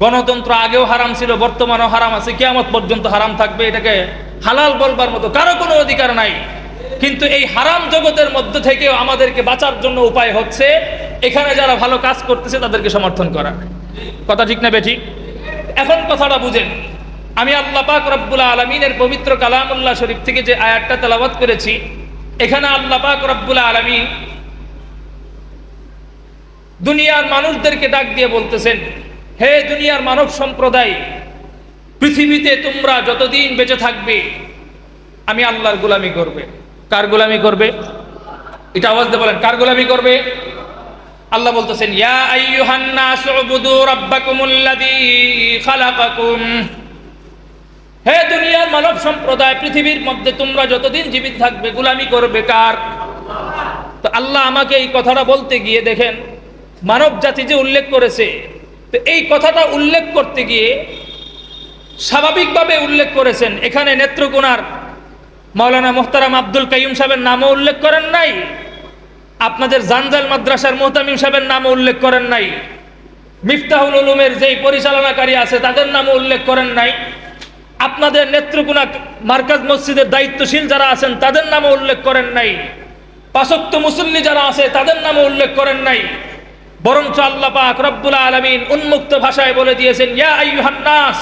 গণতন্ত্র আগেও হারাম ছিল, বর্তমানেও হারাম আছে, কিয়ামত পর্যন্ত হারাম থাকবে, এটাকে হালাল বলবার মতো কারো কোনো অধিকার নাই। কিন্তু এই হারাম জগতের মধ্য থেকেও আমাদেরকে বাঁচার জন্য উপায় হচ্ছে এখানে যারা ভালো কাজ করতেছে তাদেরকে সমর্থন করা। কথা ঠিক না বেঠিক? এখন কথাটা বুঝেন, আমি আল্লাহ পাক রব্বুল আলামিনের পবিত্র কালামুল্লাহ শরীফ থেকে যে আয়াতটা তেলাওয়াত করেছি, এখানে আল্লাহ পাক রব্বুল আলামিন দুনিয়ার মানুষদেরকে ডাক দিয়ে বলতেছেন, হে দুনিয়ার মানব সম্প্রদায়, পৃথিবীতে তোমরা যতদিন বেঁচে থাকবে আমি আল্লাহর গোলামি করবে। কার গোলামি করবে? এটা আওয়াজ দিয়ে বলেন, কার গোলামি করবে? আল্লাহ বলতেছেন, ইয়া আইয়ুহান নাস উবুদু রাব্বাকুমুল্লাযী খালাকাকুম। হে দুনিয়ার মানব সম্প্রদায়, পৃথিবীর মধ্যে তোমরা যতদিন জীবিত থাকবে গোলামি করবে কার? তো আল্লাহ আমাকে এই কথাটা বলতে গিয়ে দেখেন মানব জাতি যে উল্লেখ করেছে, তো এই কথাটা উল্লেখ করতে গিয়ে স্বাভাবিকভাবে উল্লেখ করেছেন। এখানে নেত্রকোনার মাওলানা মুহতারাম আব্দুল কাইয়ুম সাহেবের নামও উল্লেখ করেন নাই, আপনাদের জানজাল মাদ্রাসার মুহতামিম সাহেবের নামও উল্লেখ করেন নাই, মিফতাহুল উলুমের যেই পরিচালনাকারী আছে তাদের নামও উল্লেখ করেন নাই, আপনাদের নেত্রকোনা মার্কাজ মসজিদের দায়িত্বশীল যারা আছেন তাদের নামও উল্লেখ করেন নাই, পাঁচ ওয়াক্ত মুসল্লি যারা আছে তাদের নামও উল্লেখ করেন নাই। বরঞ্চ আল্লাহ পাক রব্বুল আলামিন উন্মুক্ত ভাষায় বলে দিয়েছেন, ইয়া আইয়ুহান নাস,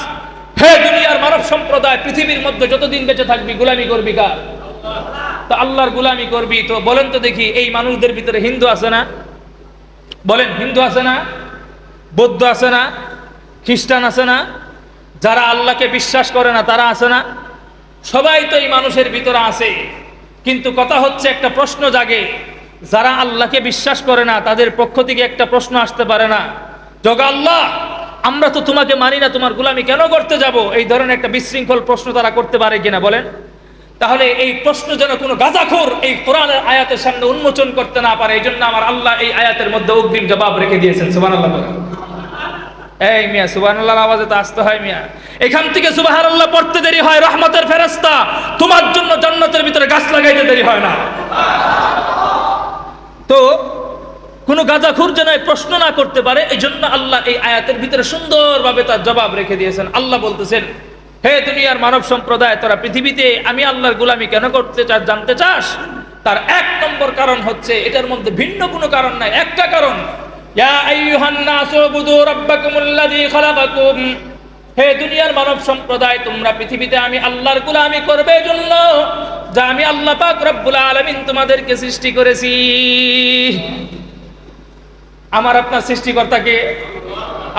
হে দুনিয়ার মানব সম্প্রদায়, পৃথিবীর মধ্যে যতদিন বেঁচে থাকবি গোলামি করবি কার? তো আল্লাহর গোলামি করবি। তো বলেন তো দেখি, এই মানুষদের ভিতরে হিন্দু আছে না? বলেন, হিন্দু আছে না? বৌদ্ধ আছে না? খ্রিস্টান আছে না? যারা আল্লাহকে বিশ্বাস করে না তারা আছে না? সবাই তো এই মানুষের ভিতরে আছে। কিন্তু কথা হচ্ছে, একটা প্রশ্ন জাগে, যারা আল্লাহকে বিশ্বাস করে না তাদের পক্ষ থেকে একটা প্রশ্ন আসতে পারে না, জগা আল্লাহ, আমরা তো তোমাকে মানি না, তোমার গোলামি কেন করতে যাব? এই ধরনের একটা বিশৃঙ্খল প্রশ্ন তারা করতে পারে কিনা বলেন? তাহলে এই প্রশ্ন যেন কোনো গাঁজাখোর এই কোরআনের আয়াতের সামনে উন্মোচন করতে না পারে, এই জন্য আমার আল্লাহ এই আয়াতের মধ্যে অগ্রিম জবাব রেখে দিয়েছেন। সুবহানাল্লাহ বলেন। এই মিয়া, সুবহানাল্লাহর আওয়াজে তো আসতে হয় মিয়া। এখান থেকে সুবহানাল্লাহ পড়তে দেরি হয় রহমতের ফেরেশতা, তোমার জন্য জান্নাতের ভিতরে গাছ লাগাইতে দেরি হয় না। তো কোনো গাঁজাখুর যেন প্রশ্ন না করতে পারে, এই জন্য আল্লাহ এই আয়াতের ভিতরে সুন্দরভাবে তার জবাব রেখে দিয়েছেন। আল্লাহ বলতেছেন, হে দুনিয়ার মানব সম্প্রদায়, তোরা পৃথিবীতে আমি আল্লাহর গোলামি কেন করতে চাস জানতে চাস? তার এক নম্বর কারণ হচ্ছে, এটার মধ্যে ভিন্ন কোনো কারণ নাই, একটা কারণ, ইয়া আইয়ুহান নাস উবুদু রাব্বাকুমুল্লাযী খালাকাকুম। হে দুনিয়ার মানব সম্প্রদায়, তোমরা পৃথিবীতে আমি আল্লাহর গোলামি করবে জন্য, যা আমি আল্লাহ পাক রব্বুল আলামিন তোমাদেরকে সৃষ্টি করেছি। আমার আপনার সৃষ্টিকর্তাকে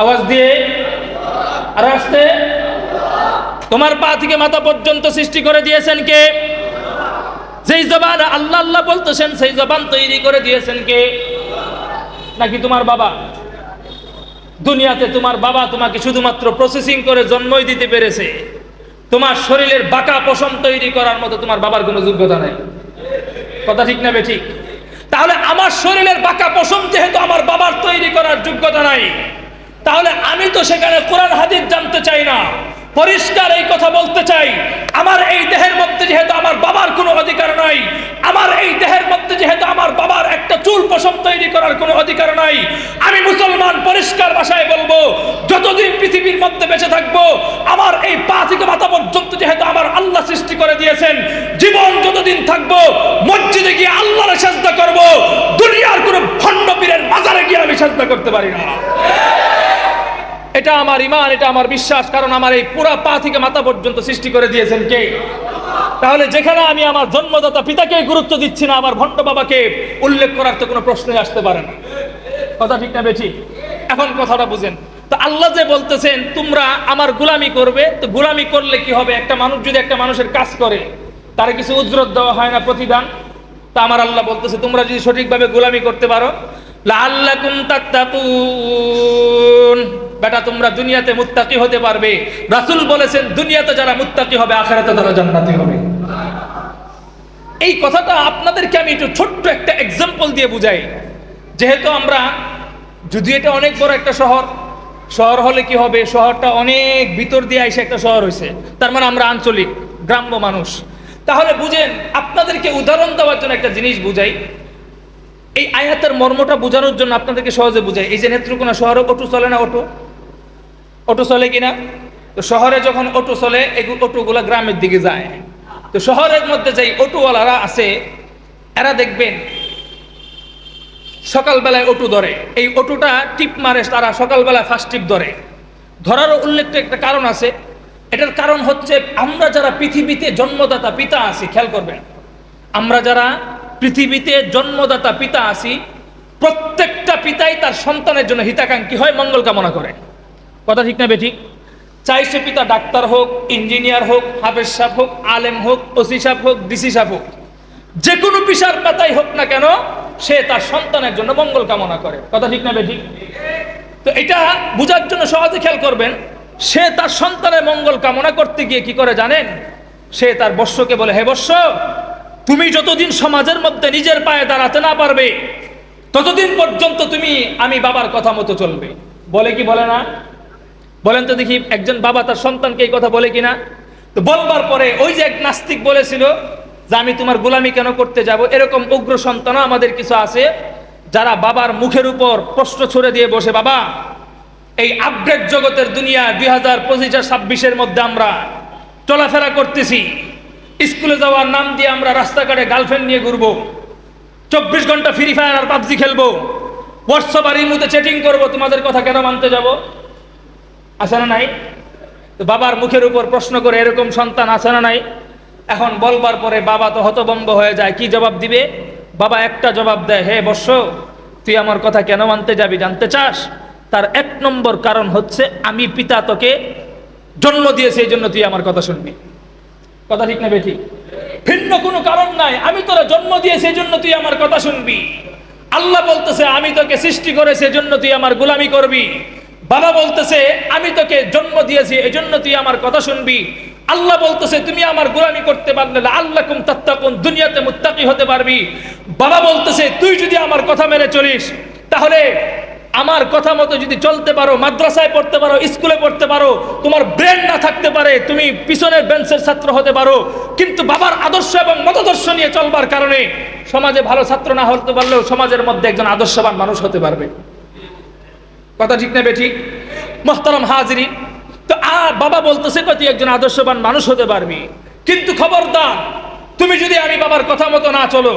আওয়াজ দিয়ে আর আসতে, তোমার পা থেকে মাথা পর্যন্ত সৃষ্টি করে দিয়েছেন কে? যেই জবান আল্লাহ আল্লাহ বলতেছেন সেই জবান তৈরি করে দিয়েছেন কে? নাকি তোমার বাবা? দুনিয়াতে তোমার বাবা তোমাকে শুধুমাত্র প্রসেসিং করে জন্মই দিতে পেরেছে, তোমার শরীরের বাঁকা পশম তৈরি করার মতো তোমার বাবার কোনো যোগ্যতা নাই। কথা ঠিক না বেঠিক? তাহলে আমার শরীরের বাঁকা পশম যেহেতু আমার বাবার তৈরি করার যোগ্যতা নাই, তাহলে আমি তো সেখানে কোরআন হাদিস জানতে চাই না, পরিষ্কার এই কথা বলতে চাই, আমার এই দেহের মধ্যে যেহেতু আমার বাবার কোনো অধিকার নাই, আমার এই দেহের মধ্যে যেহেতু আমার বাবার একটা চুল পশম তৈরি করার কোনো অধিকার নাই, আমি মুসলমান পরিষ্কার ভাষায় বলবো, যতদিন পৃথিবীর মধ্যে বেঁচে থাকবো আমার এই পা থেকে মাথা পর্যন্ত যেহেতু আমার আল্লাহ সৃষ্টি করে দিয়েছেন, জীবন যতদিন থাকবো মসজিদে গিয়ে আল্লাহর সাজদা করব, দুনিয়ার কোনো ভণ্ড পীরের মাজারে গিয়ে আমি সাজদা করতে পারি না। এটা আমার ঈমান, এটা আমার বিশ্বাস, কারণ আমার এই পুরা পা থেকে মাথা পর্যন্ত সৃষ্টি করে দিয়েছেন কে? তাহলে যেখানে আমি আমার জন্মদাতা পিতাকে গুরুত্ব দিচ্ছি না, আমার ভণ্ড বাবাকে উল্লেখ করার তো কোনো প্রশ্নই আসতে পারে না। কথা ঠিক না বেঠিক? এখন কথাটা বুঝেন তো। আল্লাহ যে বলতেছেন তোমরা আমার গোলামি করবে, তো গোলামি করলে কি হবে? একটা মানুষ যদি একটা মানুষের কাজ করে তার কিছু উজরত দেওয়া হয় না, প্রতিদান? তা আমার আল্লাহ বলতেছে তোমরা যদি সঠিকভাবে গোলামি করতে পারো, লাআল্লাকুম তাত্তাকুন, বেটা তোমরা দুনিয়াতে মুত্তাকি হতে পারবে। রাসূল বলেছেন দুনিয়াতে যারা মুত্তাকি হবে আখিরাতে তারা জান্নাতি হবে। এই কথাটা আপনাদেরকে আমি একটু ছোট্ট একটা এক্সাম্পল দিয়ে বুঝাই। যেহেতু আমরা, যদি এটা অনেক বড় একটা শহর, শহর হলে কি হবে, শহরটা অনেক ভিতর দিয়ে এসে একটা শহর হয়েছে, তার মানে আমরা আঞ্চলিক গ্রাম্য মানুষ। তাহলে বুঝেন, আপনাদেরকে উদাহরণ দেওয়ার জন্য একটা জিনিস বুঝাই, এই আয়াতের মর্মটা বোঝানোর জন্য আপনাদেরকে সহজে বুঝাই। এই যে নেত্রকোনা শহরে অটো চলে না, অটো অটো চলে কিনা? তো শহরে যখন অটো চলে এই অটোগুলো গ্রামের দিকে যায়। তো শহরের মধ্যে যেই অটোওয়ালারা আছে এরা দেখবেন সকালবেলায় অটো ধরে, এই অটোটা টিপ মারে তারা সকালবেলায় ফার্স্ট টিপ ধরে। ধরারও উল্লেখিত একটা কারণ আছে। এটার কারণ হচ্ছে আমরা যারা পৃথিবীতে জন্মদাতা পিতা আছি, খেয়াল করবেন, আমরা যারা পৃথিবীতে জন্মদাতা পিতা আছি প্রত্যেকটা পিতাই তার সন্তানের জন্য হিতাকাঙ্ক্ষী হয়, মঙ্গল কামনা করে। কথা ঠিক না বেঠিক? চাই সে পিতা ডাক্তার হোক, ইঞ্জিনিয়ার হোক, হাফেজ সাহেব হোক, আলেম হোক, ওসি সাহেব হোক, ডিসি সাহেব হোক, যে কোনো পিসার পাতাই হোক না কেন সে তার সন্তানের জন্য মঙ্গল কামনা করে। কথা ঠিক না বেঠিক? তো এটা বোঝার জন্য সহজে খেয়াল করবেন, সে তার সন্তানের মঙ্গল কামনা করতে গিয়ে কি করে জানেন? সে তার বৎসকে বলে, হে বৎস, তুমি যতদিন সমাজের মধ্যে নিজের পায়ে দাঁড়াতে না পারবে ততদিন পর্যন্ত তুমি আমি বাবার কথা মতো চলবে। বলে কি বলে না? বলেন তো দেখি, একজন বাবা তার সন্তানকে এই কথা বলে কিনা? তো বলবার পরে ওই যে এক নাস্তিক বলেছিল যে আমি তোমার গোলামি কেন করতে যাব, এরকম উগ্র সন্তানও আমাদের কিছু আছে যারা বাবার মুখের উপর প্রশ্ন ছুড়ে দিয়ে বসে, বাবা এই আপডেট জগতের দুনিয়া 2025-26-এর মধ্যে আমরা চলাফেরা করতেছি, স্কুলে যাওয়ার নাম দিয়ে আমরা রাস্তাঘাটে গার্লফ্রেন্ড নিয়ে ঘুরবো, 24 ঘন্টা ফ্রি ফায়ার আর পাবজি খেলবো, হোয়াটসঅ্যাপ আর ইমোতে চ্যাটিং করবো, তোমাদের কথা কেন মানতে যাব? আছে না নাই? তো বাবার মুখের উপর প্রশ্ন করে এরকম সন্তান আছে না নাই? এখন বলবার পরে বাবা তো হতভম্ব হয়ে যায়, কি জবাব দিবে? বাবা একটা জবাব দেয়, হে বৎস, তুই আমার কথা কেন মানতে যাবি জানতে চাস? তার 1 নম্বর কারণ হচ্ছে আমি পিতা তোকে জন্ম দিয়েছি, এই জন্য তুই আমার কথা শুনবি। কথা ঠিক না বেঠিক? ভিন্ন কোনো কারণ নাই, আমি তোরা জন্ম দিয়েছি এই জন্য তুই আমার কথা শুনবি। আল্লাহ বলতেছে আমি তোকে সৃষ্টি করেছি এই জন্য তুই আমার গোলামি করবি। বাবা বলতেছে আমি তোকে জন্ম দিয়েছি এই জন্য তুই আমার কথা শুনবি। আল্লাহ বলতেছে তুমি আমার গোলামি করতে পারলে আল্লাকুম তাত্তাকুন, দুনিয়াতে মুত্তাকি হতে পারবি। বাবা বলতেছে তুই যদি আমার কথা মেনে চলিস তাহলে আমার কথা মতো যদি চলতে পারো, মাদ্রাসায় পড়তে পারো, স্কুলে পড়তে পারো, তোমার ব্রেন না থাকতে পারে, তুমি পিছনের বেঞ্চের ছাত্র হতে পারো, কিন্তু বাবার আদর্শ এবং মতাদর্শ নিয়ে চলবার কারণে সমাজে ভালো ছাত্র না হতে পারলেও সমাজের মধ্যে একজন আদর্শবান মানুষ হতে পারবে। কথা ঠিক না বেঠিক? মুহতারাম হাজিরিন, তো বাবা বলতেছে তুই একজন আদর্শবান মানুষ হতে পারবি, কিন্তু খবরদার তুমি যদি আমি বাবার কথা মতো না চলো,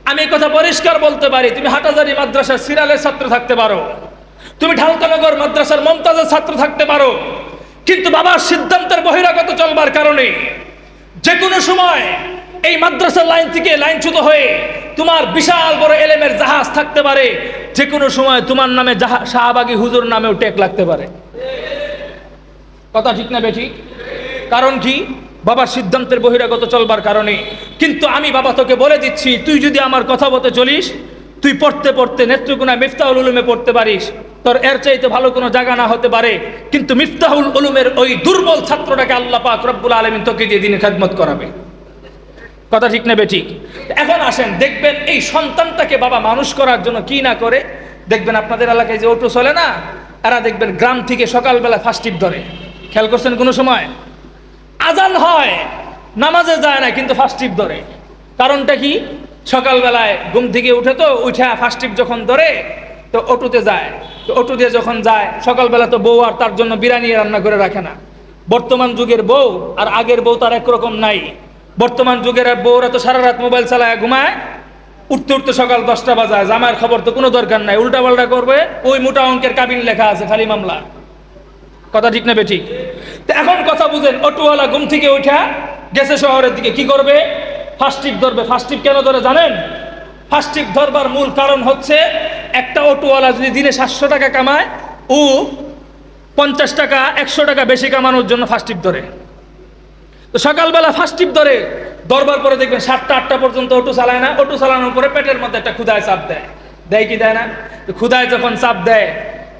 আমি এই কথা পরিষ্কার বলতে পারি, তুমি হাটাজারি মাদ্রাসার সিরালের ছাত্র থাকতে পারো, তুমি ঢালকানগর মাদ্রাসার মমতাজের ছাত্র থাকতে পারো, কিন্তু বাবার সিদ্ধান্তের বহিরাগত চলবার কারণে যে কোনো সময় এই মাদ্রাসার লাইন থেকে লাইনচ্যুত হয়ে তোমার বিশাল বড় এলেমের জাহাজ থাকতে পারে, যে কোনো সময় তোমার নামে শাহবাগী হুজুর নামেও টেক লাগতে পারে। কথা ঠিক না বেঠিক? কারণ কি? বাবার সিদ্ধান্তের বহিরাগত চলবার কারণে। কিন্তু আমি বাবা তোকে বলে দিচ্ছি, তুই যদি আমার কথা মতো চলিস, তুই পড়তে পড়তে নেত্রকোনা মিফতাহুল উলুমে পড়তে পারিস, তোর এর চাইতে ভালো কোনো জায়গা না হতে পারে, কিন্তু মিফতাহুল উলুমের ওই দুর্বল ছাত্রটাকে আল্লাহ পাক রব্বুল আলামিন তোকে দিয়ে দিনে খেদমত করাবে। কথা ঠিক না বেঠিক? এখন আসেন দেখবেন এই সন্তানটাকে বাবা মানুষ করার জন্য কি না করে। দেখবেন আপনাদের এলাকায় যে অটো চলে না, এরা দেখবেন গ্রাম থেকে সকালবেলা ফার্স্ট টিপ ধরে। খেয়াল করছেন কোনো সময়? আজান হয়, নামাজে যায় না, কিন্তু ফার্স্ট টিপ ধরে। কারণটা কি? সকালবেলায় ঘুম থেকে উঠে তো উঠে ফার্স্ট টিপ যখন ধরে তো অটোতে যায়, তো অটো দিয়ে যখন যায় সকালবেলা তো বউ আর তার জন্য বিরিয়ানি রান্না করে রাখে না। বর্তমান যুগের বউ আর আগের বউ তার একরকম নাই। বর্তমান যুগের বউরা তো সারা রাত মোবাইল চালায় ঘুমায়, উঠতে উঠতে সকাল 10টা বাজায়, জামাইয়ের খবর তো কোনো দরকার নাই, উল্টা পাল্টা করবে, ওই মোটা অঙ্কের কাবিন লেখা আছে, খালি মামলা। কথা ঠিক না বেঠিক? তো এখন কথা বুঝেন, অটোওয়ালা ঘুম থেকে উঠা গেছে শহরের দিকে, কি করবে? ফার্স্ট টিপ ধরবে। ফার্স্ট টিপ কেন ধরে জানেন? ফার্স্ট টিপ ধরবার মূল কারণ হচ্ছে একটা অটোওয়ালা যদি দিনে 700 টাকা কামায়, ও 50 টাকা 100 টাকা বেশি কামানোর জন্য ফার্স্ট টিপ ধরে। তো সকালবেলা ফার্স্ট টিপ ধরে, ধরবার পরে দেখবেন 7টা 8টা পর্যন্ত অটো চালায় না। অটো চালানোর পরে পেটের মধ্যে একটা ক্ষুধায় চাপ দেয়, দেয় কি দেয় না? তো ক্ষুধায় যখন চাপ দেয়,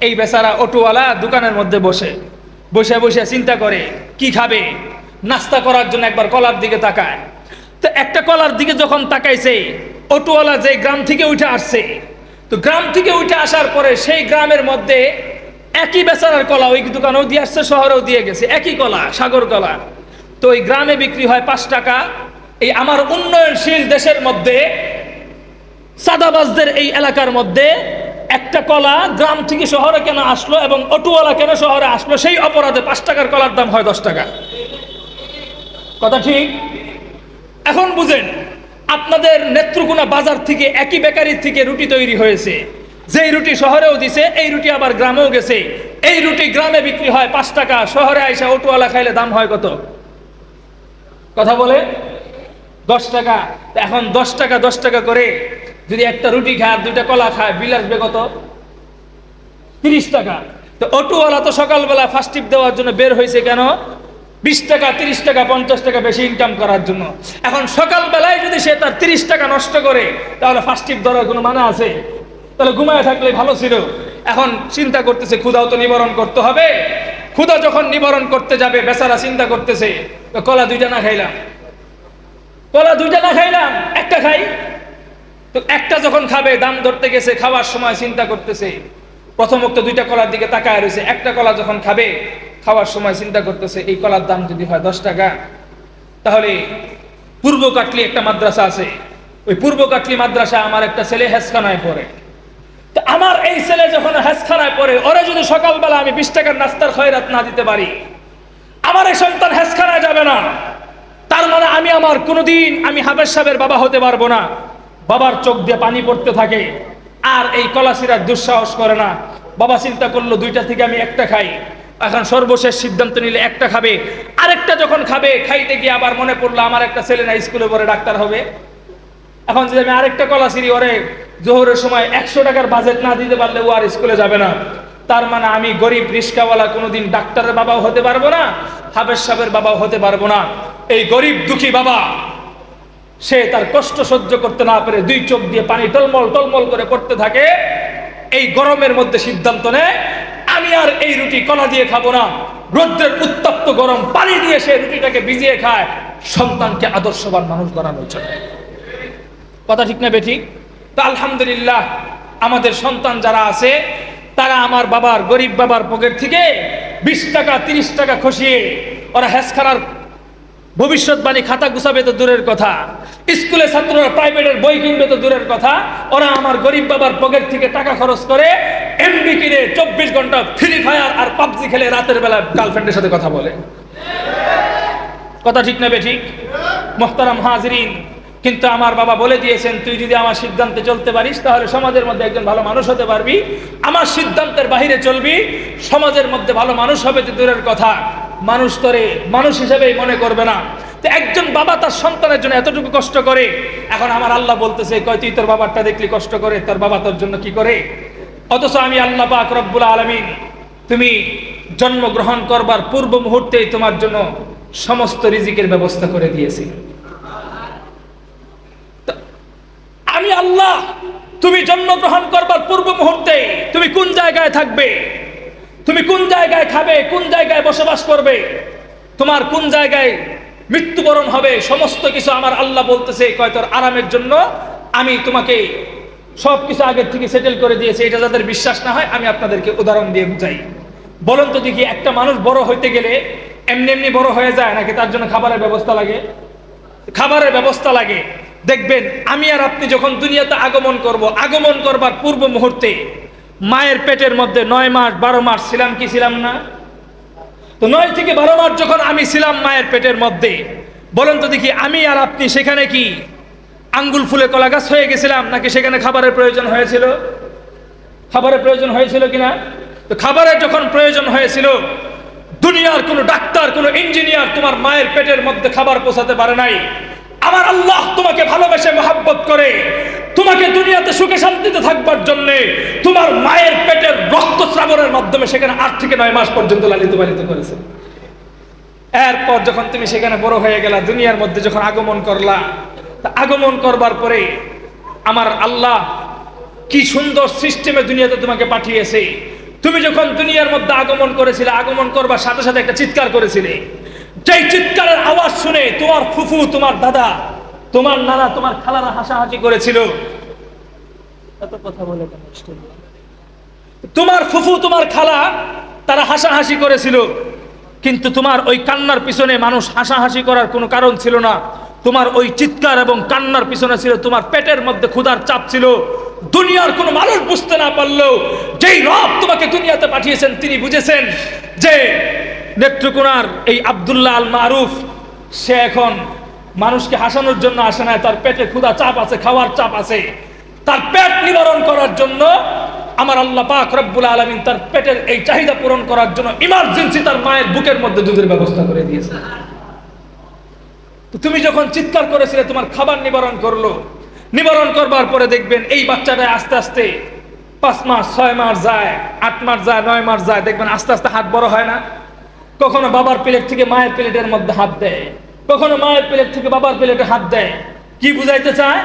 এই বেচারা অটোওয়ালা দোকানের মধ্যে বসে বসে বসে চিন্তা করে কি খাবে। নাস্তা করার জন্য একবার কলার দিকে তাকায়, তো একটা কলার দিকে যখন তাকাইছে, অটোওয়ালা যে গ্রাম থেকে উঠে আসছে, তো গ্রাম থেকে উঠে আসার পরে সেই গ্রামের মধ্যে একই বেচারার কলা ওই দোকানেও দিয়ে আসছে, শহরেও দিয়ে গেছে, একই কলা, সাগর কলা। তো ওই গ্রামে বিক্রি হয় 5 টাকা। এই আমার উন্নয়নশীল দেশের মধ্যে, সাদাবাজদের এই এলাকার মধ্যে একটা কলা গ্রাম থেকে শহরে কেন আসলো এবং অটোওয়ালা কেন শহরে আসলো, সেই অপরাধে 5 টাকার কলার দাম হয় 10 টাকা। কথা ঠিক? এখন বুঝেন, আপনাদের নেত্রকোনা বাজার থেকে একই বেকারির থেকে রুটি তৈরি হয়েছে, যেই রুটি শহরেও দিছে এই রুটি আবার গ্রামেও গেছে। এই রুটি গ্রামে বিক্রি হয় 5 টাকা, শহরে আইসা অটোওয়ালা খাইলে দাম হয় কত? কথা বলে 10 টাকা। এখন 10 টাকা 10 টাকা করে যদি একটা রুটি খায় আর 2টা কলা খায়, বিল আসবে কত? 30 টাকা। তো অটোওয়ালা তো সকালবেলা ফার্স্ট টিপ দেওয়ার জন্য বের হয়েছে কেন? 20 টাকা 30 টাকা 50 টাকা বেশি ইনকাম করার জন্য। এখন সকালবেলায় যদি সে তার 30 টাকা নষ্ট করে, তাহলে ফার্স্ট টিপ ধরার কোনো মানে আছে? তাহলে ঘুমায় থাকলে ভালো ছিল। এখন চিন্তা করতেছে ক্ষুধাও তো নিবারণ করতে হবে। ক্ষুধা যখন নিবারণ করতে যাবে, বেচারা চিন্তা করতেছে কলা 2টা না খাইলাম, কলা 2টা না খাইলাম, একটা খাই। তো একটা যখন খাবে, দাম ধরতে গেছে, খাওয়ার সময় চিন্তা করতেছে, প্রথমত 2টা কলার দিকে তাকায় রয়েছে। একটা কলা যখন খাবে, খাওয়ার সময় চিন্তা করতেছে এই কলার দাম যদি হয় 10 টাকা, তাহলে পূর্ব কাটলি একটা মাদ্রাসা আছে, ওই পূর্ব কাটলি মাদ্রাসা আমার একটা ছেলে হেজখানায় পড়ে। তো আমার এই ছেলে যখন হেজখানায় পড়ে, ওরে যদি সকালবেলা আমি 20 টাকার নাস্তার খয়রাত না দিতে পারি, আমার এই সন্তান হেজখানায় যাবে না। তার মানে আমি আমার কোনোদিন আমি হাফেজ সাহেবের বাবা হতে পারবো না। বাবার চোখ দিয়ে পানি পড়তে থাকে, আর এই কলা ছিঁড়ার দুঃসাহস করে না। বাবা চিন্তা করলো 2টা থেকে আমি একটা খাই। এখন সর্বশেষ সিদ্ধান্ত নিলে একটা খাবে। আরেকটা যখন খাবে, খাইতে গিয়ে আবার মনে পড়লো আমার একটা ছেলে না স্কুলে পড়ে ডাক্তার হবে। এখন যদি আমি আরেকটা কলা ছিঁড়ি, ওরে জোহরের সময় 100 টাকার বাজেট না দিতে পারলে ও আর স্কুলে যাবে না। তার মানে আমি গরিব রিস্কাওয়ালা কোনোদিন ডাক্তারের বাবাও হতে পারবো না, হাফেজ সাহেবের বাবাও হতে পারবো না। এই গরিব দুঃখী বাবা, সে তার কষ্ট সহ্য করতে না পেরে 2 চোখ দিয়ে পানি টলমল টলমল করে পড়তে থাকে। এই গরমের মধ্যে সিদ্ধান্ত নেয় আমি আর এই রুটি কলা দিয়ে খাবো না। রৌদ্রের উত্তপ্ত গরম পানি দিয়ে সে রুটিটাকে ভিজিয়ে খায়, সন্তানকে আদর্শবান মানুষ বানানোর জন্য। কথা ঠিক না বেঠিক? তো আলহামদুলিল্লাহ, আমাদের সন্তান যারা আছে, তারা আমার বাবার, গরিব বাবার পকেট থেকে 20 টাকা 30 টাকা খসিয়ে ওরা হেজখানার ভবিষ্যৎবাণী খাতা গুছাবে তো দূরের কথা, স্কুলে ছাত্ররা প্রাইভেটের বই কিনবে তো দূরের কথা, ওরা আমার গরিব বাবার পকেট থেকে টাকা খরচ করে এমবি কিনে 24 ঘন্টা ফ্রি ফায়ার আর পাবজি খেলে রাতের বেলা গার্লফ্রেন্ডের সাথে কথা বলে। কথা ঠিক না বেঠিক? মুহতারাম হাজিরিন, কিন্তু আমার বাবা বলে দিয়েছেন, তুই যদি আমার সিদ্ধান্তে চলতে পারিস তাহলে সমাজের মধ্যে একজন ভালো মানুষ হতে পারবি। আমার সিদ্ধান্তের বাহিরে চলবি, সমাজের মধ্যে ভালো মানুষ হবে তো দূরের কথা, মানুষ তোরে মানুষ হিসেবেই মনে করবে না। তো একজন বাবা তার সন্তানের জন্য এতটুকু কষ্ট করে, এখন আমার আল্লাহ বলতেছে, কয় তুই তোর বাবারটা দেখলি কষ্ট করে, তোর বাবা তোর জন্য কি করে? অথচ আমি আল্লাহ পাক রব্বুল আলামিন, তুমি জন্মগ্রহণ করবার পূর্ব মুহূর্তেই তোমার জন্য সমস্ত রিজিকের ব্যবস্থা করে দিয়েছি। আমি আল্লাহ, তুমি জন্মগ্রহণ করবার পূর্ব মুহূর্তে তুমি কোন জায়গায় থাকবে, তুমি কোন জায়গায় খাবে, কোন জায়গায় বসবাস করবে, তোমার কোন জায়গায় মৃত্যুবরণ হবে, সমস্ত কিছু আমার আল্লাহ বলতেছে, কয় তোর আরামের জন্য আমি তোমাকে সব কিছু আগের থেকে সেটেল করে দিয়েছি। এটা যাদের বিশ্বাস না হয়, আমি আপনাদেরকে উদাহরণ দিয়ে বুঝাই। বলুন তো দেখি, একটা মানুষ বড় হইতে গেলে এমনি এমনি বড় হয়ে যায় নাকি তার জন্য খাবারের ব্যবস্থা লাগে? খাবারের ব্যবস্থা লাগে। দেখবেন আমি আর আপনি যখন দুনিয়াতে আগমন করব, আগমন করবার পূর্ব মুহূর্তে মায়ের পেটের মধ্যে 9 মাস 12 মাস ছিলাম কি ছিলাম না? তো 9 থেকে 12 মাস যখন আমি ছিলাম মায়ের পেটের মধ্যে, বলেন তো দেখি আমি আর আপনি সেখানে কি আঙ্গুল ফুলে কলা গাছ হয়ে গেছিলাম নাকি সেখানে খাবারের প্রয়োজন হয়েছিল? খাবারের প্রয়োজন হয়েছিল কিনা? তো খাবারের যখন প্রয়োজন হয়েছিল, দুনিয়ার কোনো ডাক্তার, কোনো ইঞ্জিনিয়ার তোমার মায়ের পেটের মধ্যে খাবার পৌঁছাতে পারে নাই। আমার আল্লাহ তোমাকে ভালোবেসে মহব্বত করে তোমাকে দুনিয়াতে সুখে শান্তিতে থাকবার জন্য তোমার মায়ের পেটের রক্তস্রাবণের মাধ্যমে সেখানে 8 থেকে 9 মাস পর্যন্ত লালিত পালিত করেছে। এরপর যখন তুমি সেখানে বড় হয়ে গেলা, দুনিয়ার মধ্যে যখন আগমন করলা, তা আগমন করবার পরে আমার আল্লাহ কি সুন্দর সিস্টেমে দুনিয়াতে তোমাকে পাঠিয়েছে। তুমি যখন দুনিয়ার মধ্যে আগমন করেছিলে, আগমন করবার সাথে সাথে একটা চিৎকার করেছিলে। যেই চিৎকারের আওয়াজ শুনে তোমার ফুফু, তোমার দাদা, তোমার নানা, তোমার খালারা হাসাহাসি করেছিল। এত কথা বলে কেন? তোমার ফুফু, তোমার খালা, তারা হাসাহাসি করেছিল, কিন্তু তোমার ওই কান্নার পিছনে মানুষ হাসাহাসি করার কোনো কারণ ছিল না। তোমার ওই চিৎকার এবং কান্নার পিছনে ছিল তোমার পেটের মধ্যে ক্ষুধার চাপ ছিল। দুনিয়ার কোনো মানুষ বুঝতে না পারলেও যেই রব তোমাকে দুনিয়াতে পাঠিয়েছেন তিনি বুঝেছেন যে নেত্রকোনার এই আব্দুল্লাহ আল মারুফ সে এখন মানুষকে হাসানোর জন্য আসে না, তার পেটে ক্ষুধা চাপ আছে, খাওয়ার চাপ আছে। তার পেট নিবারণ করার জন্য আমার আল্লাহ পাক রব্বুল আলামিন তার পেটের এই চাহিদা পূরণ করার জন্য ইমার্জেন্সি তার মায়ের বুকের মধ্যে দুধের ব্যবস্থা করে দিয়েছে। তো তুমি যখন চিৎকার করেছিলে তোমার খাবার নিবারণ করলো, নিবারণ করবার পরে দেখবেন এই বাচ্চাটা আস্তে আস্তে 5 মাস 6 মাস যায়, 8 মাস যায়, 9 মাস যায়, দেখবেন আস্তে আস্তে হাত বড় হয় না? কখনো বাবার প্লেট থেকে মায়ের প্লেটের মধ্যে হাত দেয়, কখনো মায়ের প্লেট থেকে বাবার প্লেটে হাত দেয়। কি বুঝাইতে চায়?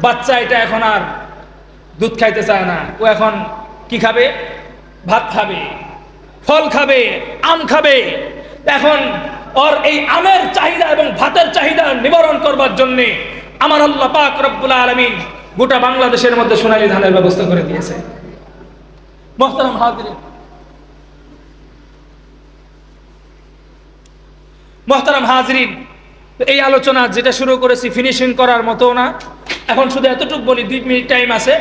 বাচ্চা এটা এখন আর দুধ খাইতে চায় না, ও এখন কি খাবে? ভাত খাবে, ফল খাবে, আম খাবে। এখন ওর এই আমের চাহিদা এবং ভাতের চাহিদা নিবারণ করবার জন্য আমার আল্লাহ পাক রব্বুল আলামিন গোটা বাংলাদেশের মধ্যে সোনালী ধানের ব্যবস্থা করে দিয়েছে। মুহতারাম হাজিরিন, মুহতারাম হাজিরিন, এই আলোচনা যেটা শুরু করেছি ফিনিশিং করার মতো না, এখন শুধু এতটুকু বলি, 2 মিনিট টাইম আছে।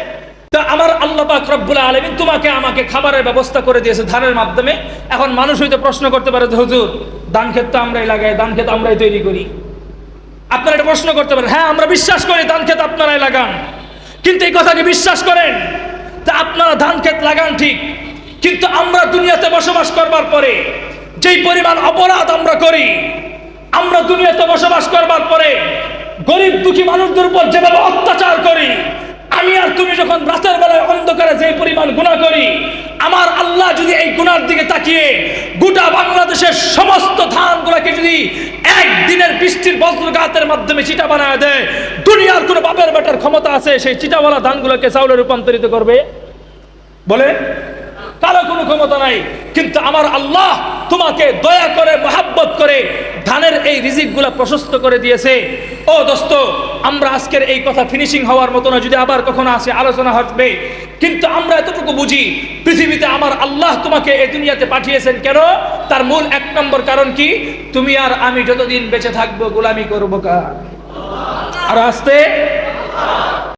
তো আমার আল্লাহ পাক রব্বুল আলামিন তোমাকে আমাকে খাবারের ব্যবস্থা করে দিয়েছে ধানের মাধ্যমে। এখন মানুষ হয়তো প্রশ্ন করতে পারে, হুজুর ধান ক্ষেত তো আমরাই লাগাই, ধান ক্ষেত আমরাই তৈরি করি। আপনারা এটা প্রশ্ন করতে পারেন, হ্যাঁ আমরা বিশ্বাস করি ধান ক্ষেত আপনারাই লাগান, কিন্তু এই কথাকে বিশ্বাস করেন তা আপনারা ধান ক্ষেত লাগান ঠিক, কিন্তু আমরা দুনিয়াতে বসবাস করবার পরে যেই পরিমাণ অপরাধ আমরা করি, আমরা দুনিয়াতে বসবাস করবার পরে গরিব দুঃখী মানুষদের উপর যেভাবে অত্যাচার করি, আমি আর তুমি যখন রাতের বেলায় অন্ধকারে যে পরিমাণ গুনাহ করি, আমার আল্লাহ যদি এই গুনার দিকে তাকিয়ে গোটা বাংলাদেশের সমস্ত ধানগুলোকে যদি একদিনের বৃষ্টির বজ্রঘাতের মাধ্যমে চিটা বানায় দেয়, দুনিয়ার কোনো বাপের বেটার ক্ষমতা আছে সেই চিটাওয়ালা ধানগুলোকে চাউলে রূপান্তরিত করবে? বলে কারো কোনো ক্ষমতা নাই। কিন্তু আমার আল্লাহ তোমাকে দয়া করে মহাব্বত করে ধানের এই রিজিকগুলা প্রশস্ত করে দিয়েছে। ও দোস্ত, আমরা আজকের এই কথা ফিনিশিং হওয়ার মতো না, যদি আবার কখনো আসে আলোচনা হবে, কিন্তু আমরা এতটুকু বুঝি পৃথিবীতে আমার আল্লাহ তোমাকে এই দুনিয়াতে পাঠিয়েছেন কেন? তার মূল 1 নম্বর কারণ কি? তুমি আর আমি যতদিন বেঁচে থাকবো গোলামি করবো কার? আর আসতে